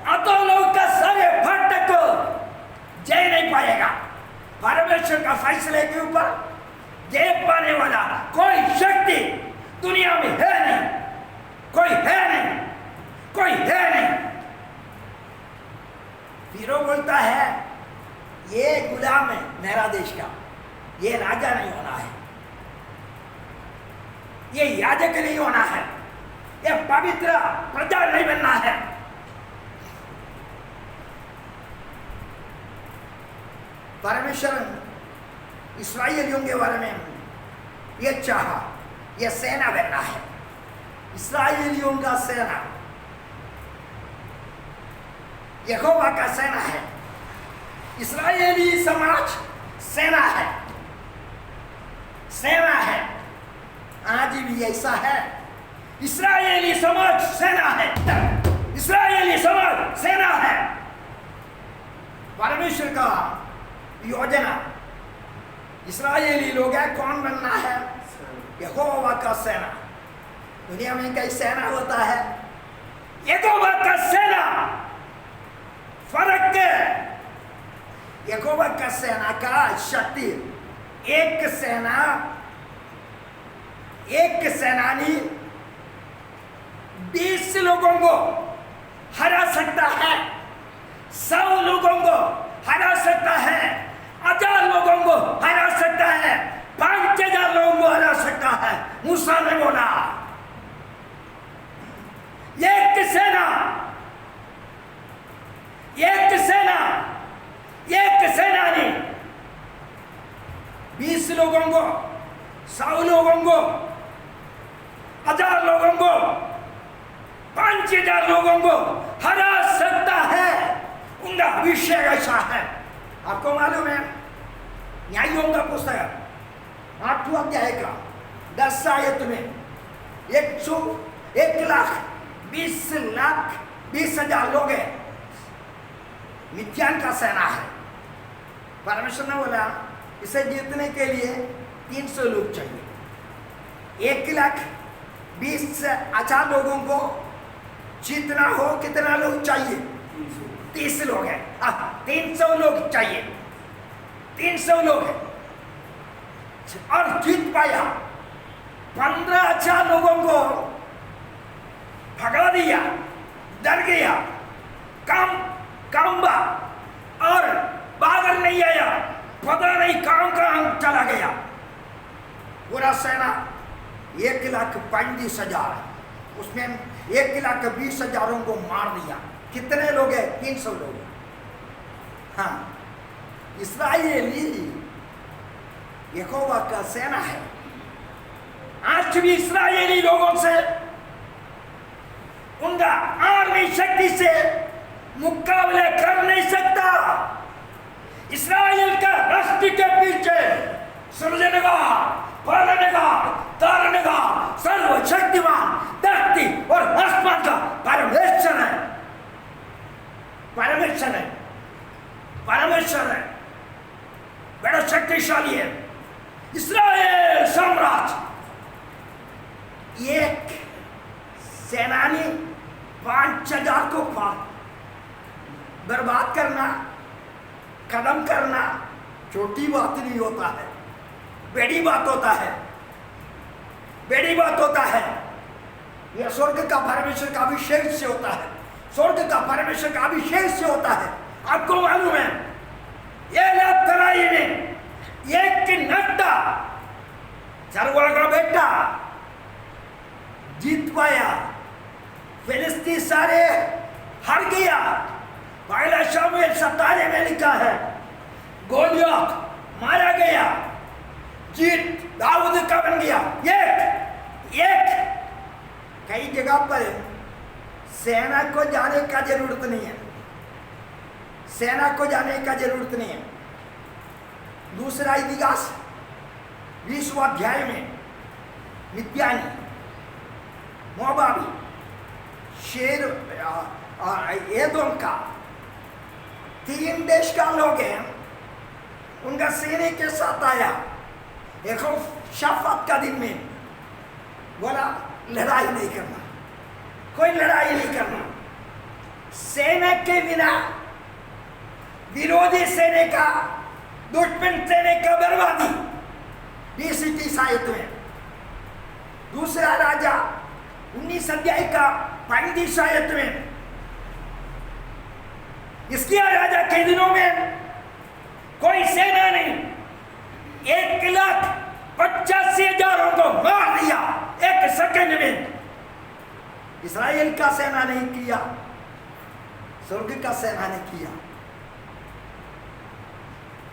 अतोलों का सारे भट्ट को जय नहीं पाएगा। परमेश्वर का फैसले के ऊपर जय पाने वाला कोई शक्ति दुनिया में है नहीं, कोई है नहीं, कोई है नहीं। फिर वो बोलता है ये गुलाम है मेरा देश का, ये राजा नहीं होना है, ये याजक नहीं होना है, ये पवित्र प्रजा नहीं बनना है। परमेश्वर इस्राएलियों के बारे में ये चाहा, ये सेना बनना है, इस्राएलियों का सेना यहोवा का सेना है, इस्राएली समाज सेना है, सेना है। आज भी ऐसा है, इस्राएली समाज सेना है, इस्राएली समाज सेना है। परमेश्वर का योजना इस्राएली लोग है, कौन बनना है? यहोवा का सेना। दुनिया में कई सेना होता है, यहोवा का सेना फर्क है। यहोवा का सेना का शक्ति, एक सेना, एक सेनानी 20 लोगों को हरा सकता है, 100 लोगों को हरा सकता है, 1000 लोगों को हरा सकता है, 5000 लोगों को हरा सकता है। मूसा ने बोला एक सेना, एक सेना, एक सेनानी 20 लोगों को, 100 लोगों को, 1000 लोगों को, 5000 लोगों को हरा सकता है। उनका अभिषेक ऐसा है। आपको मालूम है न्यायों का पुस्तक 8वां अध्याय का 10 आयत में 1,20,20,000 लोग हैं, मिद्यान का सेना है। परमेश्वर ने बोला इसे जीतने के लिए 300 लोग चाहिए। 1,20,000 लोगों को जीतना हो, कितना लोग चाहिए? 30 लोग हैं। 300 लोग चाहिए, 300 लोग हैं और जीत पाया। 15,000 लोगों को भगा दिया, डर गया, कांबा और बागर नहीं आया, पता नहीं कहां चला गया। पूरा सेना 1,35,000, उसमें 1,20,000 को मार दिया। कितने लोग हैं? 300 लोग। हाँ, इस्राएली यहोवा का सेना है। आज भी इस्राएली लोगों से, उनका आर्मी शक्ति से मुकाबले कर नहीं सकता। इस्राएल का राष्ट्र के पीछे सृजनहार, पालनहार, तारणहार, सर्वशक्तिमान, धरती और आसमान का परमेश्वर है, परमेश्वर है, परमेश्वर है, बड़ा शक्तिशाली है। इस्राएल साम्राज्य एक सेनानी 5,000 को बर्बाद करना, खत्म करना छोटी बात नहीं होता है, बड़ी बात होता है, बड़ी बात होता है। यह स्वर्ग का परमेश्वर का अभिषेक से होता है, स्वर्ग का परमेश्वर का अभिषेक से होता है। आपको मालूम है ये तराई में एक नट्टा चरवा का बेटा जीत पाया, फिलिस्ती सारे हार गया। पहला शमूएल 17 में लिखा है गोलियत मारा गया, जीत दाऊद का बन गया। एक कई जगह पर सेना को जाने का जरूरत नहीं है, सेना को जाने का जरूरत नहीं है। दूसरा इतिहास 20वां अध्याय में मिद्यानी, मोआबी, शेर, एदोम का 3 देश का लोग हैं, उनका सेना के साथ आया। यहोशाफात का दिन में बोला लड़ाई नहीं करना, कोई लड़ाई नहीं करना। सेना के बिना विरोधी सेना का, दुश्मन सेना का बर्बादी 20 आयत में। दूसरा राजा 19 अध्याय का 35 आयत में, इसकिया राजा के दिनों में कोई सेना नहीं, 1,85,000 को मार दिया एक सेकंड में। इस्राएल का सेना नहीं किया, स्वर्ग का सेना ने किया।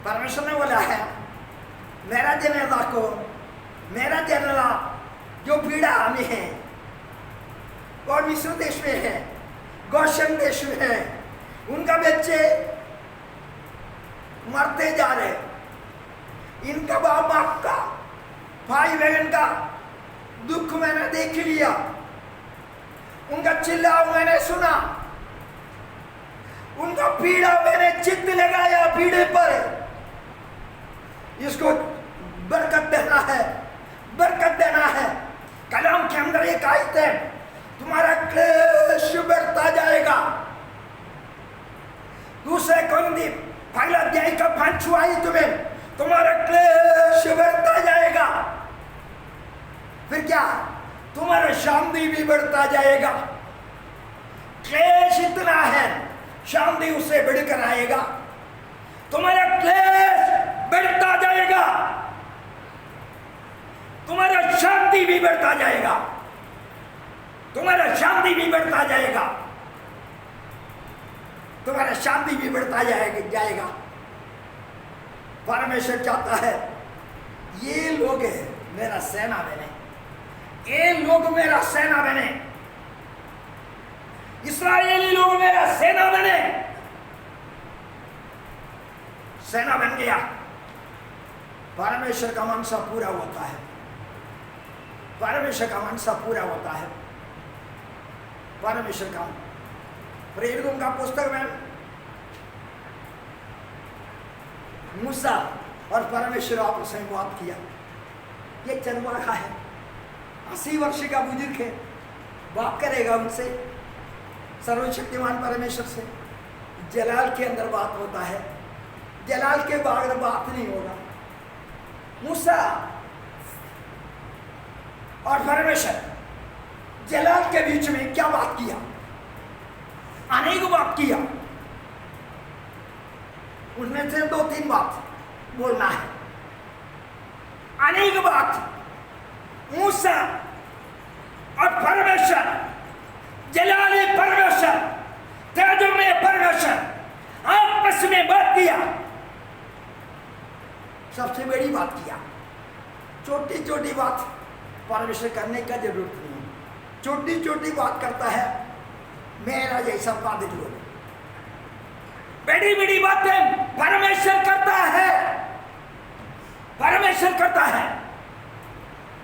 परमेश्वर ने बोला है, मेरा जनता को, मेरा जनता जो पीड़ा हमें है, और मिस्र देश में है, गोशन देश में है, उनका बच्चे मरते जा रहे, इनका बाप का, भाई बहन का दुख मैंने देख लिया, उनका चिल्लाव मैंने सुना, उनका पीड़ा मैंने चित्त लगाया पीड़े पर। इसको बरकत देना है, बरकत देना है। कलाम के अंदर एक आयत है, तुम्हारा क्लेश बढ़ता जाएगा। दूसरे कोरिन्थी पहला अध्याय का 5वां आयत में, तुम्हारा क्लेश बढ़ता जाएगा। फिर क्या? तुम्हारा शांति भी बढ़ता जाएगा। क्लेश इतना है, शांति उससे बढ़कर आएगा। तुम्हारा क्लेश बढ़ता जाएगा, तुम्हारा शांति भी बढ़ता जाएगा, तुम्हारा शांति भी बढ़ता जाएगा, तुम्हारा शांति भी बढ़ता जाएगा। परमेश्वर चाहता है ये लोग मेरा सेना बने, ये लोग मेरा सेना बने, इस्राएली लोग मेरा सेना बने। सेना बन गया, परमेश्वर का मनसा पूरा होता है, परमेश्वर का मनसा पूरा होता है। परमेश्वर का, प्रेरितों का पुस्तक में मूसा और परमेश्वर आपस में बात किया। ये चरवाहा है, 80 वर्ष का बुजुर्ग है, बात करेगा उनसे, सर्वशक्तिमान परमेश्वर से। जलाल के अंदर बात होता है, जलाल के बाहर बात नहीं होगा। मूसा और परमेश्वर जलाल के बीच में क्या बात किया? अनेक बात किया, उनमें से 2-3 बात बोलना है। अनेक बात मूसा और परमेश्वर, जलाली परमेश्वर, तेजो में परमेश्वर आपस में बात किया। सबसे बड़ी बात किया, छोटी छोटी बात परमेश्वर करने का जरूरत नहीं है। छोटी छोटी बात करता है मेरा जैसा बाधित लोग, बड़ी बड़ी बातें परमेश्वर करता है, परमेश्वर करता है।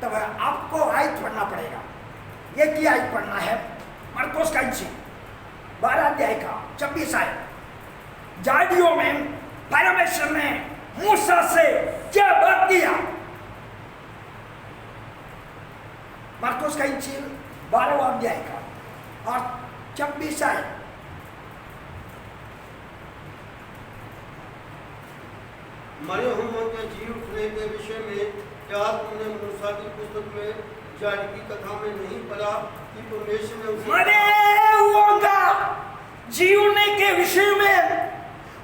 तब आपको आयत पढ़ना पड़ेगा। ये की आयत पढ़ना है? मरकुस का 12 अध्याय का 26 आयत। जाड़ियों में परमेश्वर ने मूसा से क्या बात किया? मरकुस का 12वां अध्याय का और 26 आयत। मरे हुओं के जी उठने के विषय में क्या तुमने मूसा की पुस्तक में जारी की कथा में नहीं पढ़ा कि परमेश्वर ने उसे मरे हुओं का जीवने के विषय में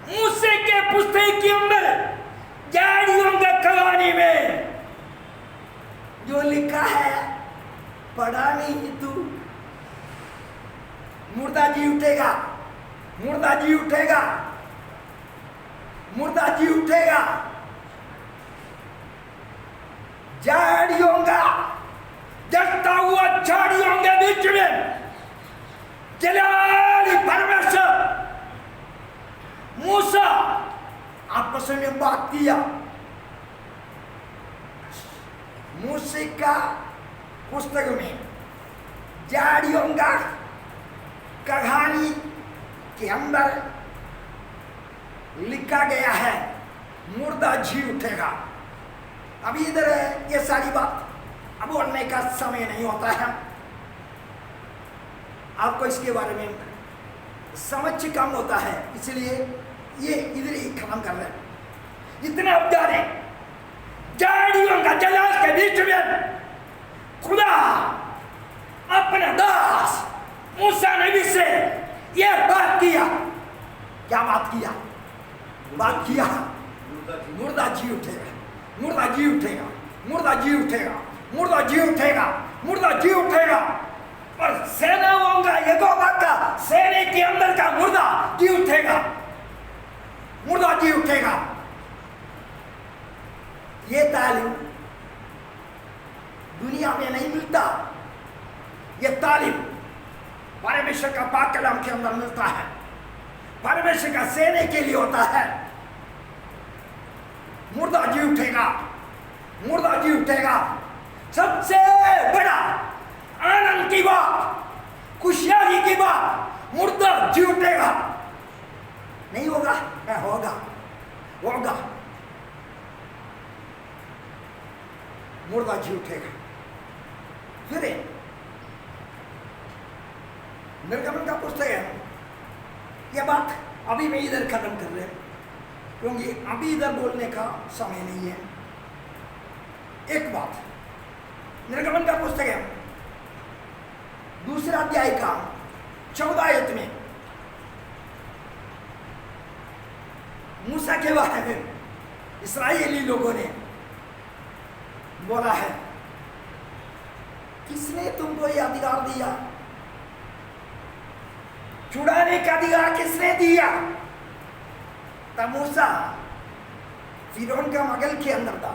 मूसे के पुस्तक के अंदर जाड़ियों का कहानी में जो लिखा है पढ़ा नहीं तू? मुर्दा जी उठेगा, मुर्दा जी उठेगा, मुर्दा जी उठेगा। झाड़ियों का जलता हुआ झाड़ियों के बीच में जलाली परमेश्वर मूसा आपस में बात किया। मूसे का पुस्तक में झाड़ियों का कहानी के अंदर लिखा गया है मुर्दा जी उठेगा। अभी इधर ये सारी बात अब बोलने का समय नहीं होता है। आपको इसके बारे में समझ कम होता है, इसलिए ये इधर ही खत्म कर रहे हैं। इतने अब्दार है झाड़ियों का जलाश के बीच में खुदा अपने दास मूसा नबी से ये बात किया। क्या बात किया? बात किया मुर्दा जी उठेगा, मुर्दा जी उठेगा, मुर्दा जी उठेगा, मुर्दा जी उठेगा, मुर्दा जी उठेगा। और सेनाओं का यहोवा का सेने के अंदर का मुर्दा जी उठेगा, मुर्दा जी उठेगा। ये तालीम दुनिया में नहीं मिलता। ये तालीम परमेश्वर का पाक कलाम के अंदर मिलता है, परमेश्वर का सेने के लिए होता है। मुर्दा जी उठेगा, मुर्दा जी उठेगा। सबसे बड़ा आनंद की बात, खुशहाली की बात, मुर्दा जी उठेगा। नहीं होगा? होगा, होगा। मुर्दा जी उठेगा। फिर निर्गमन का पुस्तक है। यह बात अभी मैं इधर खत्म कर रहे हैं, क्योंकि अभी इधर बोलने का समय नहीं है। एक बात, निर्गमन का पुस्तक है, दूसरा अध्याय का 14 आयत में मूसा के बारे में इस्राएली लोगों ने बोला है, किसने तुमको यह अधिकार दिया? छुड़ाने का अधिकार किसने दिया? तब मूसा फिरौन का मगल के अंदर था।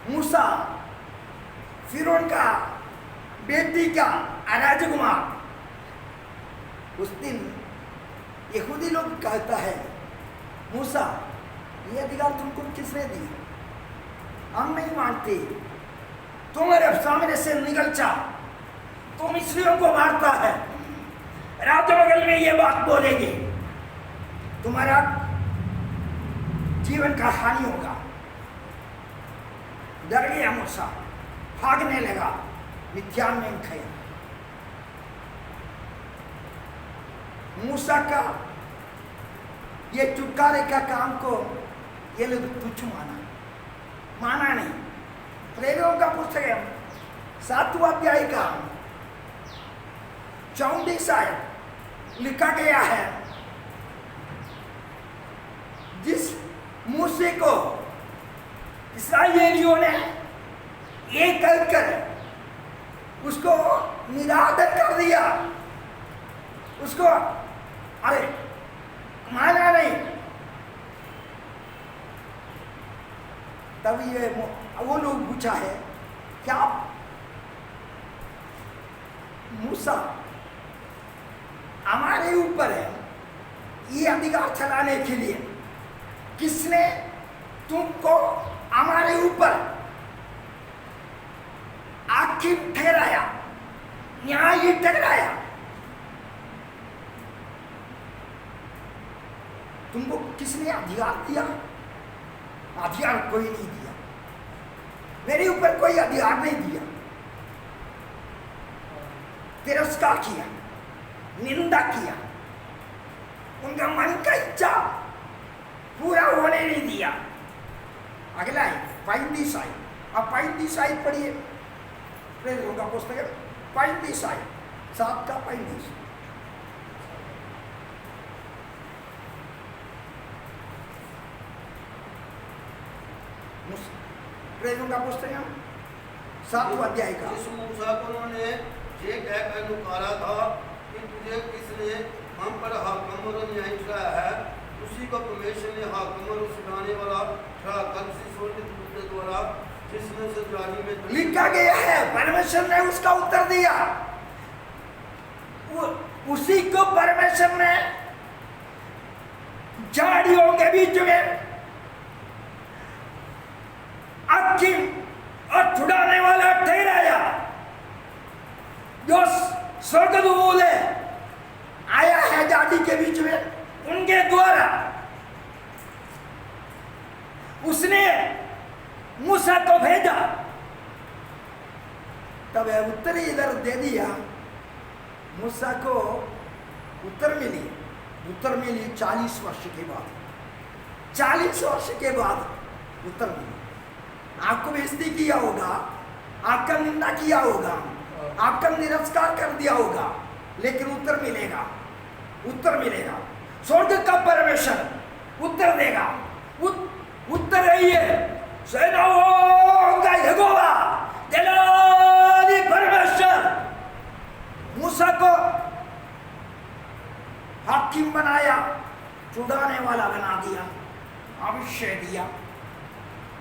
मूसा फिरौन का बेटी का राजकुमार। उस दिन यहूदी लोग कहता है, मूसा ये अधिकार तुमको किसने दिया? हम नहीं मानते, तुम्हारे सामने से निकल जा, तुम इसलिए को मारता है। राजमहल में ये बात बोलेंगे, तुम्हारा जीवन का हानि होगा। डर गया मूसा, भागने लगा, मिथ्यान में गया। मूसा का ये छुटकारे का काम को ये लोग तुच्छ माना नहीं। प्रेरितों का पुस्तक है 7वां अध्याय का 34 आयत लिखा गया है, जिस मूसे को इस्राएलियों ने एक कर उसको निरादर कर दिया, उसको अरे माना नहीं, तब ये वो लोग पूछा है, क्या मूसा हमारे ऊपर है ये अधिकार चलाने के लिए? किसने तुमको हमारे ऊपर हाकिम ठहराया, न्यायी ठहराया? तुमको किसने अधिकार दिया? अधिकार कोई नहीं दिया, मेरे ऊपर कोई अधिकार नहीं दिया। तिरस्कार किया, निंदा किया, उनका मन का इच्छा पूरा होने नहीं दिया। अगला है 35 आयत। अब 35 आयत पढ़िए, प्रेरितों का पुस्तक है 35 आयत 7 का 35। प्रेरितों का पुस्तक है 7वां अध्याय का। इस मूसा को उन्होंने ये कहकर पुकारा था कि तुझे किसने हम पर हाकिम और न्यायी ठहराया है? उसी को परमेश्वर ने हाकिम और सुनाने वाला ठहराकर स्वर्गदूत के द्वारा जिसने से जानी में लिखा गया है। परमेश्वर ने उसका उत्तर दिया, उसी को परमेश्वर ने झाड़ियों के बीच में हाकिम और छुड़ाने वाला ठहराया। जो स्वर्गदूत आया है झाड़ी के बीच में, उनके द्वारा उसने मूसा को भेजा। तब उत्तर इधर दे दिया, मूसा को उत्तर मिली 40 वर्ष के बाद। 40 वर्ष के बाद उत्तर मिली। आपको बेइज्जती किया होगा, आपका निंदा किया होगा, आपका निरस्कार कर दिया होगा, लेकिन उत्तर मिलेगा, उत्तर मिलेगा। स्वर्ग का परमेश्वर उत्तर देगा। उत्तर है ये, सेनाओं का यहोवा जलाली परमेश्वर मूसा को हाकिम बनाया, छुड़ाने वाला बना दिया, अभिषेक दिया।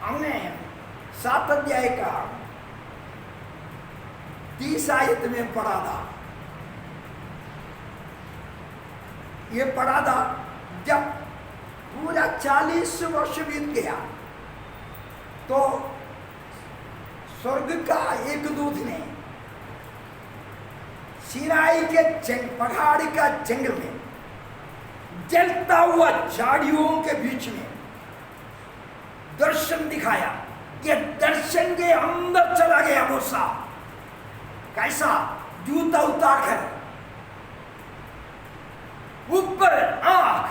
हमने 7 अध्याय का 30 आयत में पढ़ा था, ये पढ़ा था जब पूरा 40 वर्ष बीत गया तो स्वर्ग का एक दूत ने सिनाई के पहाड़ का जंगल में जलता हुआ झाड़ियों के बीच में दर्शन दिखाया। ये दर्शन के अंदर चला गया मूसा। कैसा? जूता उतार कर, ऊपर आंख,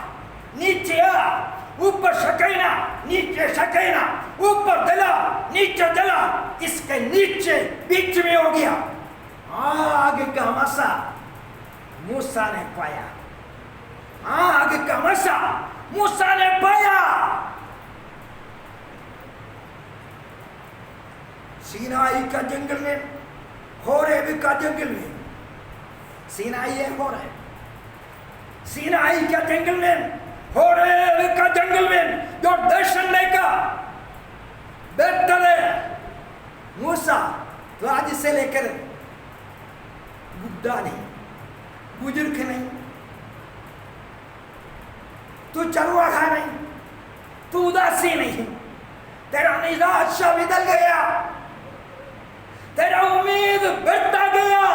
नीचे आंख, ऊपर शकैना, नीचे शकैना, ऊपर जला, नीचे जला, इसके नीचे बीच में हो गया। आग का मसा मूसा ने पाया, आग का मसा मूसा ने पाया। सीनाई का जंगल में, होरेब का जंगल में, सीनाई है होरेब, सीनाई का जंगल में, होरेब का जंगल में जो दर्शन लेगा बेहतर है। मूसा तो आज से लेकर बुढ़ा नहीं, बुजुर्ग नहीं, तू चरवाहा नहीं, तू उदासी नहीं, तेरा निराशा बदल गया, तेरा उम्मीद बढ़ता गया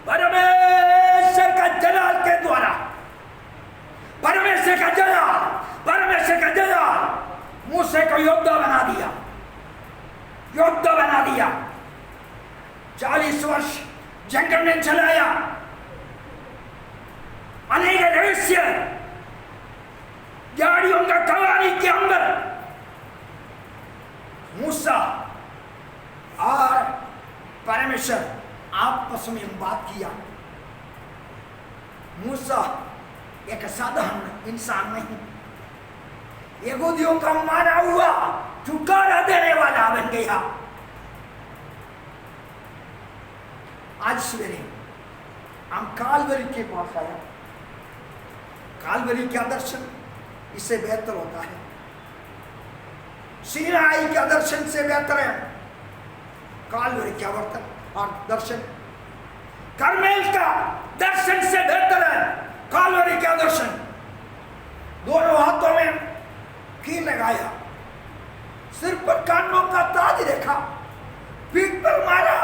परमेश्वर का जलाल के द्वारा। परमेश्वर का जलाल, परमेश्वर का जलाल मूसे को योद्धा बना दिया, योद्धा बना दिया। 40 वर्ष जंगल में चलाया, अनेक रहस्य झाड़ियों का कवारी के अंदर मूसा और परमेश्वर आपस में बात किया। मूसा एक साधारण इंसान नहीं, यहूदियों का माना हुआ ठुकारा देने वाला बन गया। आज सवेरे हम कालवरी के पास आया। कालवरी का दर्शन इससे बेहतर होता है, सीनाई का दर्शन से बेहतर है कालवरी का वर्तन और दर्शन। करमेल का दर्शन से बेहतर है कालवरी का दर्शन। दोनों हाथों में कील लगाया, सिर पर कानों का ताज देखा, पीठ पर मारा,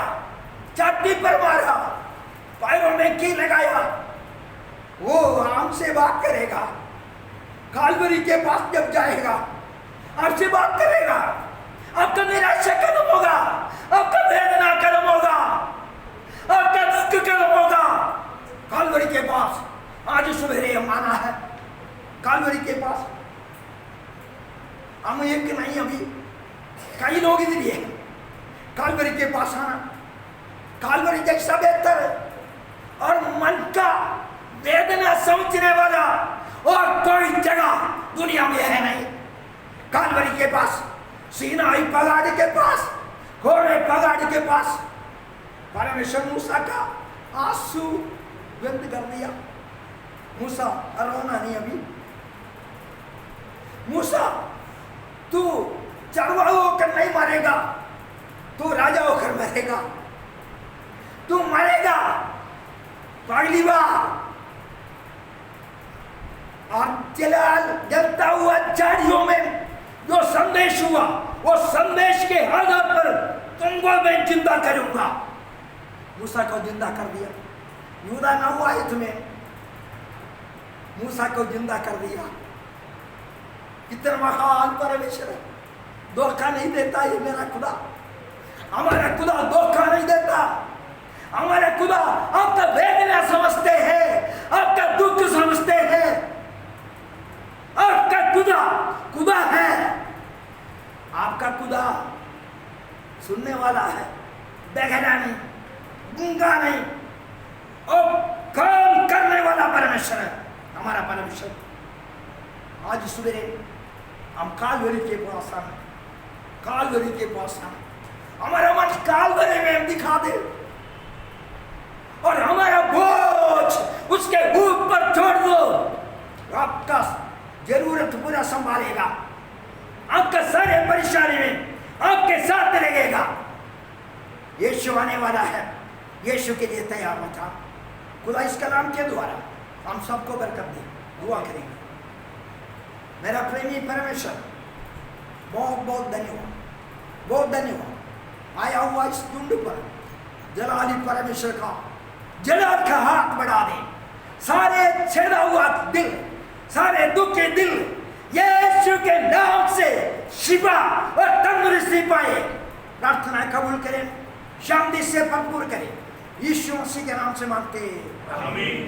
छाती पर मारा, पैरों में कील लगाया। वो हमसे बात करेगा, कालवरी के पास जब जाएगा आपसे बात करेगा, आपका निराशा खत्म होगा, आपका वेदना खत्म होगा, आपका दुख खत्म होगा। कालवरी के पास आज सवेरे माना है, कालवरी के पास हम एक नहीं, अभी कई लोग इधर ही हैं। कालवरी के पास आना, कालवरी जैसा बेहतर है और मन का वेदना समझने वाला और कोई जगह दुनिया में है नहीं। कालवरी के पास, सीनाई पहाड़ के पास, होरेब पहाड़ के पास परमेश्वर मूसा का आंसू बंद कर दिया। मूसा रोना नहीं अभी। मूसा तू चरवाहा होकर नहीं मरेगा, तू राजा होकर मरेगा, तू मरेगा पगली बार। और जलता हुआ झाड़ियों में जो संदेश हुआ, वो संदेश के आधार पर तुमको मैं जिंदा करूंगा। मूसा को जिंदा कर दिया। यूदा ना हुआ है तुम्हें, मूसा को जिंदा कर दिया। कितना महान परमेश्वर है, धोखा नहीं देता ये मेरा खुदा। हमारा खुदा धोखा नहीं देता, हमारे खुदा आपका वेदना समझते हैं, आपका दुख समझते हैं। आपका खुदा खुदा है, आपका खुदा सुनने वाला है, बहरा नहीं, गूंगा नहीं, और काम करने वाला परमेश्वर है हमारा परमेश्वर। आज सवेरे हम कालवरी के पास आए, कालवरी के पास आए, हमारा मन कालवरी में हम दिखा दे और हमारा बोझ उसके ऊपर छोड़ दो। आपका जरूरत पूरा संभालेगा, आपका सारे परेशानी में आपके साथ रहेगा। यीशु आने वाला है, यीशु के लिए तैयार हो जा। खुदा इस कलाम के द्वारा हम सबको बरकत दे, दुआ करेंगे। मेरा प्रेमी परमेश्वर, बहुत बहुत धन्यवाद, बहुत धन्यवाद। आया हुआ इस टुंड पर जलाली परमेश्वर का जलाल का हाथ बढ़ा दे। सारे छेदा हुआ दिल, सारे दुखी दिल यीशु के नाम से शिफा और तंदुरुस्ती पाए। प्रार्थना कबूल करें, शांति से भरपूर करें, यीशु मसीह के नाम से मांगते हैं, आमीन।